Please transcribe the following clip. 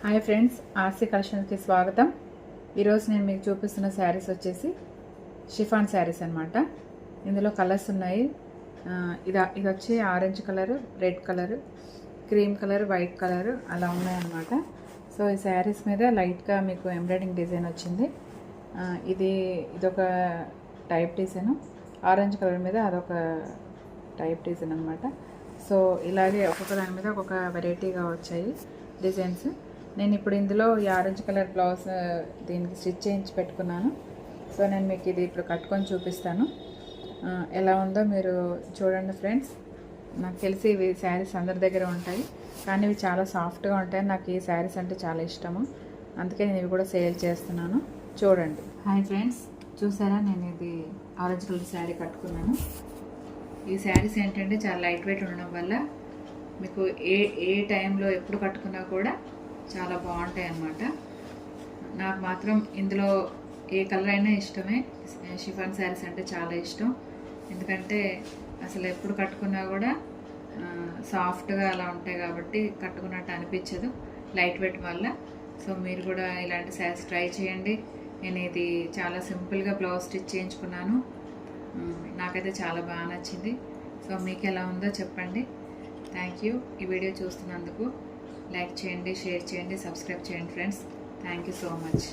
Hi friends, RC కలెక్షన్కి స్వాగతం. ఈరోజు నేను మీకు చూపిస్తున్న శారీస్ వచ్చేసి షిఫాన్ శారీస్ అనమాట. ఇందులో కలర్స్ ఉన్నాయి. ఇది వచ్చి orange colour, red colour, cream colour, white colour అలా ఉన్నాయన్నమాట. సో ఈ శారీస్ మీద లైట్గా మీకు ఎంబ్రాయిడింగ్ డిజైన్ వచ్చింది. ఇదొక టైప్ డిజైన్, ఆరెంజ్ కలర్ మీద అదొక టైప్ డిజైన్ అనమాట. సో ఇలాగే ఒక్కొక్క దాని మీద ఒక్కొక్క వెరైటీగా వచ్చాయి డిజైన్స్. నేను ఇప్పుడు ఇందులో ఈ ఆరెంజ్ కలర్ బ్లౌజ్ దీనికి స్టిచ్ చేయించి పెట్టుకున్నాను. సో నేను మీకు ఇది ఇప్పుడు కట్టుకొని చూపిస్తాను. ఎలా ఉందో మీరు చూడండి ఫ్రెండ్స్. నాకు తెలిసి ఇవి శారీస్ అందరి దగ్గర ఉంటాయి, కానీ ఇవి చాలా సాఫ్ట్గా ఉంటాయి. నాకు ఈ శారీస్ అంటే చాలా ఇష్టము, అందుకే నేను ఇవి కూడా సేల్ చేస్తున్నాను. చూడండి. హాయ్ ఫ్రెండ్స్, చూసారా నేను ఇది ఆరెంజ్ కలర్ శారీ కట్టుకున్నాను. ఈ శారీస్ ఏంటంటే చాలా లైట్ వెయిట్ ఉండడం వల్ల మీకు ఏ టైంలో ఎప్పుడు కట్టుకున్నా కూడా చాలా బాగుంటాయి అన్నమాట. నాకు మాత్రం ఇందులో ఏ కలర్ అయినా ఇష్టమే. షిఫాన్ శారీస్ అంటే చాలా ఇష్టం, ఎందుకంటే అసలు ఎప్పుడు కట్టుకున్నా కూడా సాఫ్ట్గా అలా ఉంటాయి కాబట్టి కట్టుకున్నట్టు అనిపించదు లైట్ వెయిట్ వల్ల. సో మీరు కూడా ఇలాంటి శారీస్ ట్రై చేయండి. నేను ఇది చాలా సింపుల్గా బ్లౌజ్ స్టిచ్ చేయించుకున్నాను. నాకైతే చాలా బాగా నచ్చింది. సో మీకు ఎలా ఉందో చెప్పండి. Thank you. ఈ వీడియో చూస్తున్నందుకు లైక్ చేయండి, షేర్ చేయండి, సబ్స్క్రైబ్ చేయండి friends. Thank you so much.